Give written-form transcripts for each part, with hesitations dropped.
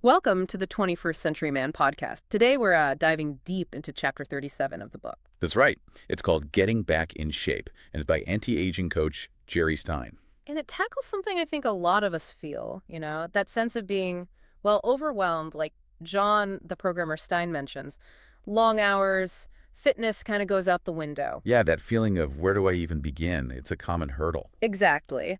Welcome to the 21st Century Man podcast. Today we're diving deep into chapter 37 of the book. That's right. It's called Getting Back in Shape, and it's by anti-aging coach Jerry Stein. And it tackles something I think a lot of us feel, that sense of being, well, overwhelmed, like John, the programmer Stein mentions. Long hours, fitness kind of goes out the window. Yeah, that feeling of where do I even begin? It's a common hurdle. Exactly.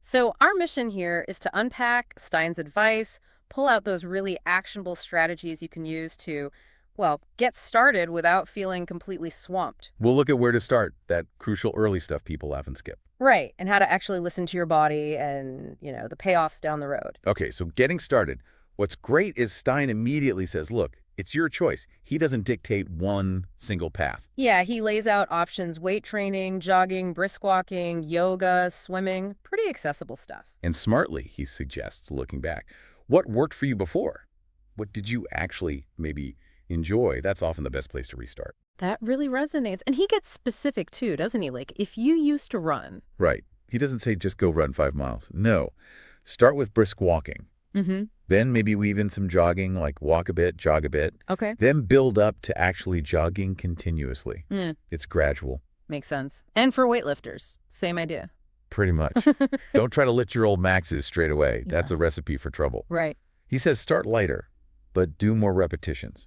So our mission here is to unpack Stein's advice, pull out those really actionable strategies you can use to, well, get started without feeling completely swamped. We'll look at where to start, that crucial early stuff people often skip. Right, and how to actually listen to your body and, the payoffs down the road. Okay, so getting started. What's great is Stein immediately says, look, it's your choice. He doesn't dictate one single path. Yeah, he lays out options: weight training, jogging, brisk walking, yoga, swimming, pretty accessible stuff. And smartly, he suggests, looking back, what worked for you before? What did you actually maybe enjoy? That's often the best place to restart. That really resonates. And he gets specific too, doesn't he? Like, if you used to run. Right. He doesn't say just go run 5 miles. No. Start with brisk walking. Mm-hmm. Then maybe weave in some jogging, like walk a bit, jog a bit. Okay. Then build up to actually jogging continuously. It's gradual. Makes sense. And for weightlifters, same idea. Pretty much. Don't try to lift your old maxes straight away. Yeah. That's a recipe for trouble. Right. He says start lighter, but do more repetitions.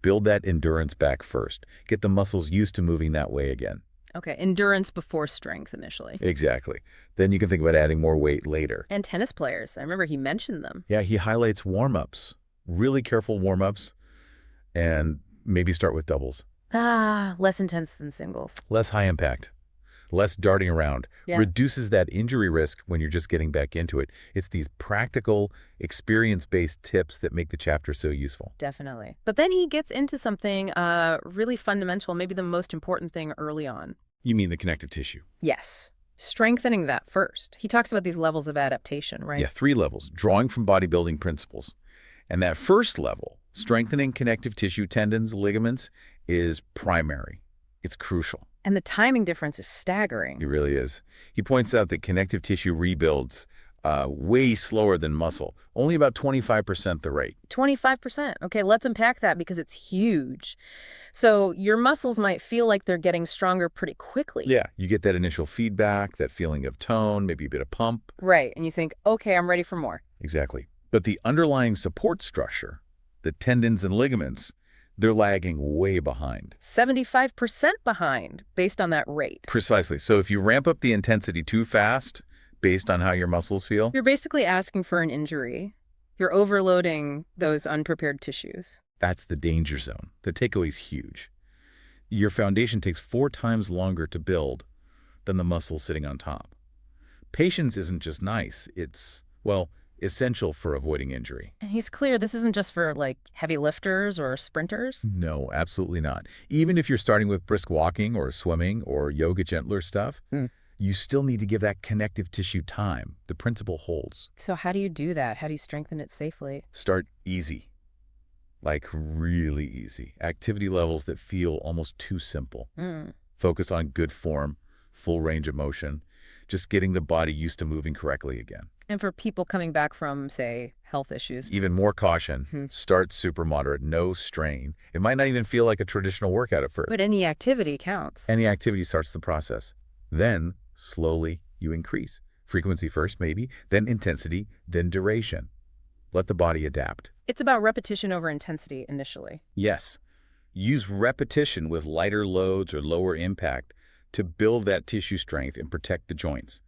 Build that endurance back first. Get the muscles used to moving that way again. Okay, endurance before strength initially. Exactly. Then you can think about adding more weight later. And tennis players, I remember he mentioned them. Yeah, he highlights warm-ups. Really careful warm-ups. And maybe start with doubles. Less intense than singles. Less high impact. Less darting around. Yeah. Reduces that injury risk when you're just getting back into it. It's these practical, experience-based tips that make the chapter so useful. Definitely. But then he gets into something really fundamental, maybe the most important thing early on. You mean the connective tissue? Yes. Strengthening that first. He talks about these levels of adaptation, right? Yeah, 3 levels, drawing from bodybuilding principles. And that first level, strengthening connective tissue, tendons, ligaments, is primary. It's crucial. And the timing difference is staggering. It really is. He points out that connective tissue rebuilds way slower than muscle, only about 25% the rate. 25%. Okay, let's unpack that because it's huge. So your muscles might feel like they're getting stronger pretty quickly. Yeah, you get that initial feedback, that feeling of tone, maybe a bit of pump. Right, and you think, okay, I'm ready for more. Exactly. But the underlying support structure, the tendons and ligaments, they're lagging way behind. 75% behind based on that rate. Precisely. So if you ramp up the intensity too fast, based on how your muscles feel, You're basically asking for an injury. You're overloading those unprepared tissues. that's the danger zone. The takeaway is huge. Your foundation takes 4 times longer to build than the muscle sitting on top. Patience isn't just nice. It's, well, essential for avoiding injury. And he's clear this isn't just for, like, heavy lifters or sprinters. No, absolutely not. Even if you're starting with brisk walking or swimming or yoga gentler stuff, you still need to give that connective tissue time. The principle holds. So how do you do that? How do you strengthen it safely? Start easy. Like really easy. Activity levels that feel almost too simple. Focus on good form, full range of motion, just getting the body used to moving correctly again. And for people coming back from, say, health issues. Even more caution, start super moderate, no strain. It might not even feel like a traditional workout at first. But any activity counts. Any activity starts the process. Then, slowly, you increase. Frequency first, maybe, then intensity, then duration. Let the body adapt. It's about repetition over intensity initially. Yes. Use repetition with lighter loads or lower impact to build that tissue strength and protect the joints.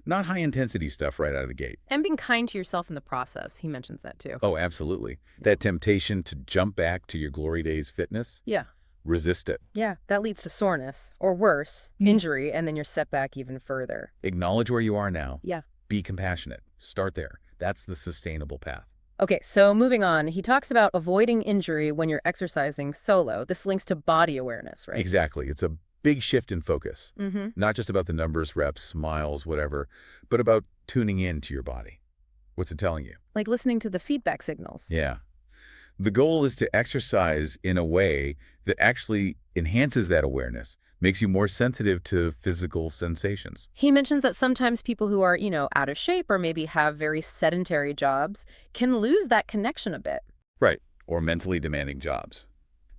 Not high-intensity stuff right out of the gate. And being kind to yourself in the process. He mentions that too. Oh, absolutely. That temptation to jump back to your glory days fitness, Yeah. resist it. Yeah. That leads to soreness or worse, injury, and then you're set back even further. Acknowledge where you are now. Yeah. Be compassionate. Start there. That's the sustainable path. Okay, so moving on, he talks about avoiding injury when you're exercising solo. This links to body awareness, right? Exactly. It's a big shift in focus. Not just about the numbers, reps, miles, whatever, but about tuning in to your body. What's it telling you? Like listening to the feedback signals. Yeah. The goal is to exercise in a way that actually enhances that awareness, Makes you more sensitive to physical sensations. He mentions that sometimes people who are, out of shape or maybe have very sedentary jobs can lose that connection a bit. Right. Or mentally demanding jobs.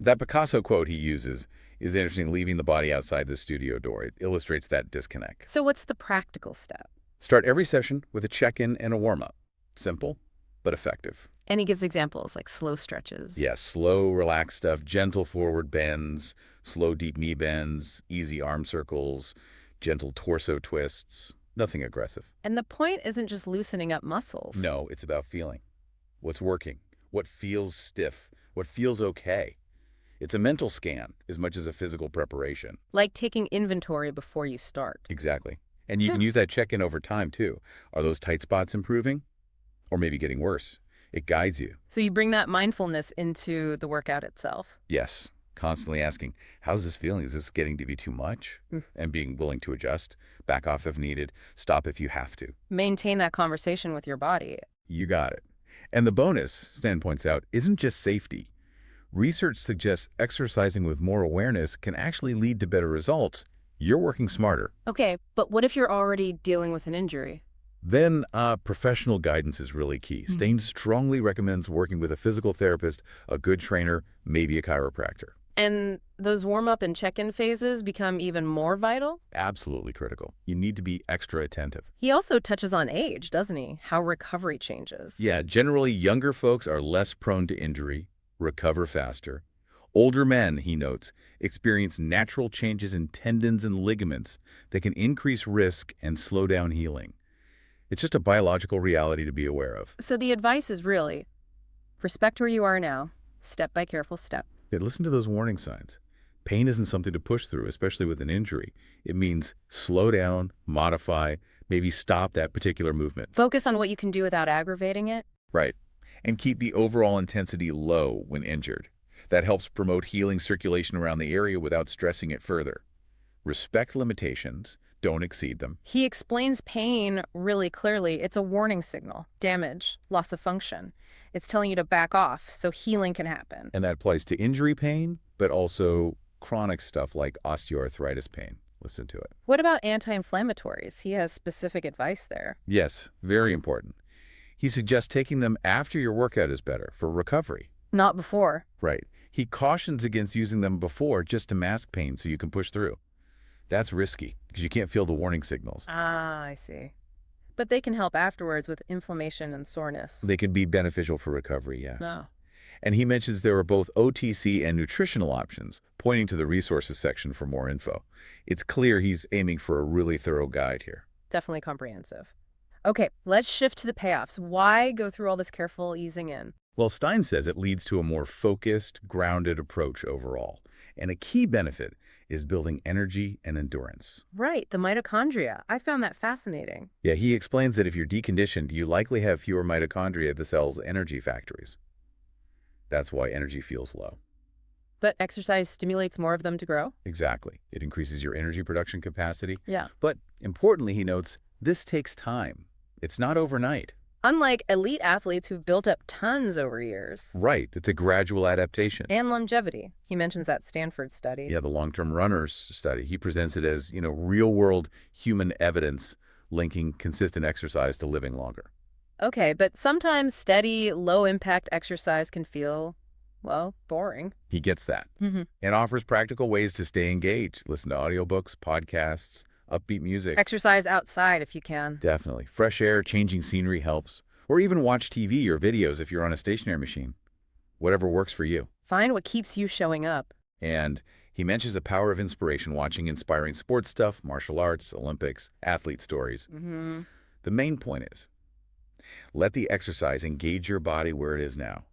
That Picasso quote he uses is interesting, leaving the body outside the studio door. It illustrates that disconnect. So what's the practical step? Start every session with a check-in and a warm-up. Simple, but effective. And he gives examples like slow stretches. Yes, slow, relaxed stuff, gentle forward bends, slow, deep knee bends, easy arm circles, gentle torso twists, nothing aggressive. And the point isn't just loosening up muscles. No, it's about feeling. What's working? What feels stiff? What feels okay? It's a mental scan as much as a physical preparation. Like taking inventory before you start. Exactly. And you Yeah. can use that check-in over time, too. Are those tight spots improving? Or maybe getting worse? It guides you. So you bring that mindfulness into the workout itself. Yes, constantly asking, how's this feeling? Is this getting to be too much? Mm. And being willing to adjust, back off if needed, stop if you have to. Maintain that conversation with your body. You got it. And the bonus, Stan points out, isn't just safety. Research suggests exercising with more awareness can actually lead to better results. You're working smarter. Okay, but what if you're already dealing with an injury? Then professional guidance is really key. Stein strongly recommends working with a physical therapist, a good trainer, maybe a chiropractor. And those warm-up and check-in phases become even more vital? Absolutely critical. You need to be extra attentive. He also touches on age, doesn't he? How recovery changes. Yeah, generally younger folks are less prone to injury, recover faster. Older men, he notes, experience natural changes in tendons and ligaments that can increase risk and slow down healing. It's just a biological reality to be aware of. So the advice is really, respect where you are now, step by careful step. Hey, listen to those warning signs. Pain isn't something to push through, especially with an injury. It means slow down, modify, maybe stop that particular movement. Focus on what you can do without aggravating it. Right. And keep the overall intensity low when injured. That helps promote healing circulation around the area without stressing it further. Respect limitations. Don't exceed them. He explains pain really clearly. It's a warning signal, damage, loss of function. It's telling you to back off so healing can happen. And that applies to injury pain, but also chronic stuff like osteoarthritis pain. Listen to it. What about anti-inflammatories? He has specific advice there. Yes, very important. He suggests taking them after your workout is better for recovery. Not before. Right. He cautions against using them before just to mask pain so you can push through. That's risky because you can't feel the warning signals. Ah, I see. But they can help afterwards with inflammation and soreness. They can be beneficial for recovery, yes. No. And he mentions there are both OTC and nutritional options, pointing to the resources section for more info. It's clear he's aiming for a really thorough guide here. Definitely comprehensive. Okay, let's shift to the payoffs. Why go through all this careful easing in? Well, Stein says it leads to a more focused, grounded approach overall. And a key benefit is building energy and endurance. Right, the mitochondria. I found that fascinating. Yeah, he explains that if you're deconditioned, you likely have fewer mitochondria at the cell's energy factories. That's why energy feels low. But exercise stimulates more of them to grow? Exactly. It increases your energy production capacity. Yeah. But importantly, he notes, this takes time. It's not overnight. Unlike elite athletes who've built up tons over years. Right. It's a gradual adaptation. And longevity. He mentions that Stanford study. Yeah, the long-term runners study. He presents it as, real-world human evidence linking consistent exercise to living longer. Okay, but sometimes steady, low-impact exercise can feel, well, boring. He gets that Mm-hmm. and offers practical ways to stay engaged. Listen to audiobooks, podcasts, upbeat music. Exercise outside if you can. Definitely. Fresh air, changing scenery helps. Or even watch TV or videos if you're on a stationary machine. Whatever works for you. Find what keeps you showing up. And he mentions the power of inspiration, watching inspiring sports stuff, martial arts, Olympics, athlete stories. Mm-hmm. The main point is, let the exercise engage your body where it is now.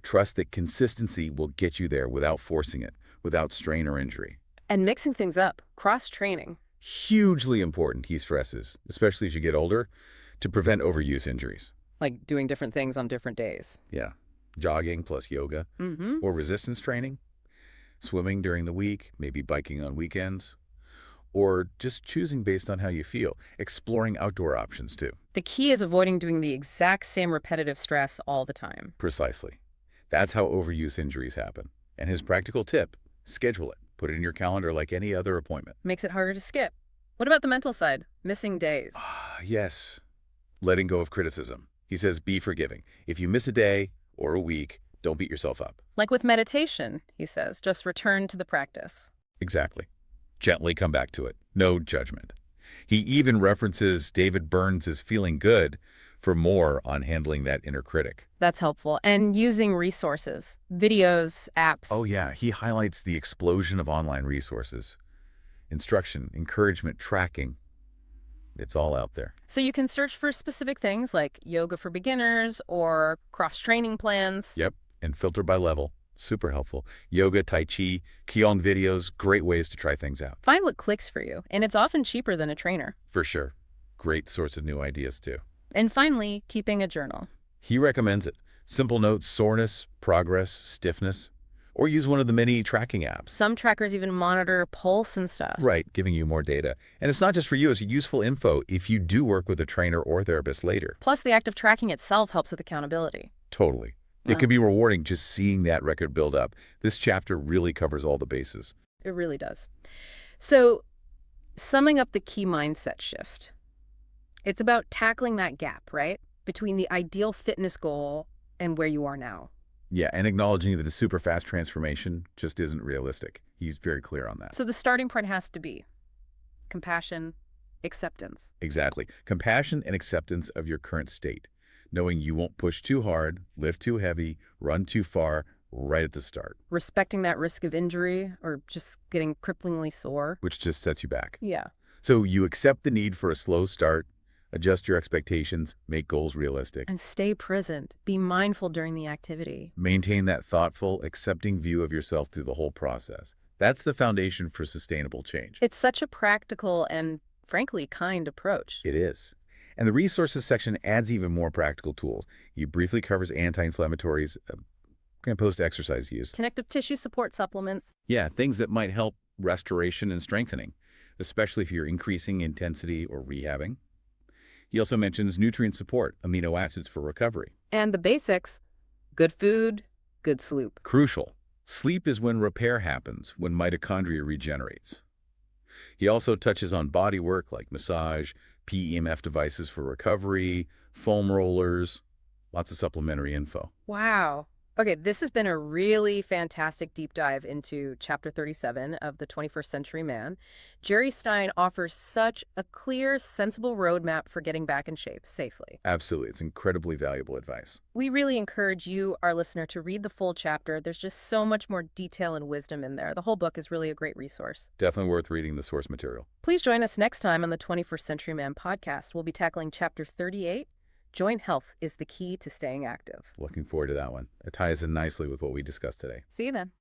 Trust that consistency will get you there without forcing it, without strain or injury. And mixing things up, cross-training. Hugely important, he stresses, especially as you get older, to prevent overuse injuries. Like doing different things on different days. Yeah, jogging plus yoga, Mm-hmm. or resistance training, swimming during the week, maybe biking on weekends, or just choosing based on how you feel, exploring outdoor options too. The key is avoiding doing the exact same repetitive stress all the time. Precisely. That's how overuse injuries happen. And his practical tip, schedule it. Put it in your calendar like any other appointment. Makes it harder to skip. What about the mental side? Missing days. Ah, yes. Letting go of criticism. He says be forgiving. If you miss a day or a week, don't beat yourself up. Like with meditation, he says, just return to the practice. Exactly. Gently come back to it. No judgment. He even references David Burns' feeling good for more on handling that inner critic. That's helpful. And using resources, videos, Oh apps. yeah, he highlights the explosion of online resources. Instruction, encouragement, tracking. It's all out there. So you can search for specific things like yoga for beginners or cross-training plans. Yep, and filter by level. Super helpful. Yoga, Tai Chi, Qigong videos, great ways to try things out. Find what clicks for you, and it's often cheaper than a trainer. For sure. Great source of new ideas too. And finally, keeping a journal. He recommends it. Simple notes, soreness, progress, stiffness, or use one of the many tracking apps. Some trackers even monitor pulse and stuff. Right, giving you more data. And it's not just for you, it's useful info if you do work with a trainer or therapist later. Plus, the act of tracking itself helps with accountability. Totally. It Wow. can be rewarding just seeing that record build up. This chapter really covers all the bases. It really does. So, summing up the key mindset shift, it's about tackling that gap, right? Between the ideal fitness goal and where you are now. Yeah, and acknowledging that a super fast transformation just isn't realistic. He's very clear on that. So, the starting point has to be compassion, acceptance. Exactly. Compassion and acceptance of your current state. Knowing you won't push too hard, lift too heavy, run too far right at the start, Respecting that risk of injury or just getting cripplingly sore. which just sets you back. Yeah. So you accept the need for a slow start, adjust your expectations, make goals realistic. And stay present. Be mindful during the activity. Maintain that thoughtful, accepting view of yourself through the whole process. That's the foundation for sustainable change. It's such a practical and, frankly, kind approach. It is. And the resources section adds even more practical tools. He briefly covers anti-inflammatories, and post-exercise use. Connective tissue support supplements. Yeah, things that might help restoration and strengthening, especially if you're increasing intensity or rehabbing. He also mentions nutrient support, amino acids for recovery. And the basics, good food, good sleep. Crucial. Sleep is when repair happens, when mitochondria regenerates. He also touches on body work like massage, PEMF devices for recovery, foam rollers, lots of supplementary info. Wow. Okay, this has been a really fantastic deep dive into Chapter 37 of The 21st Century Man. Jerry Stein offers such a clear, sensible roadmap for getting back in shape safely. Absolutely. It's incredibly valuable advice. We really encourage you, our listener, to read the full chapter. There's just so much more detail and wisdom in there. The whole book is really a great resource. Definitely worth reading the source material. Please join us next time on the 21st Century Man podcast. We'll be tackling Chapter 38. Joint health is the key to staying active. Looking forward to that one. It ties in nicely with what we discussed today. See you then.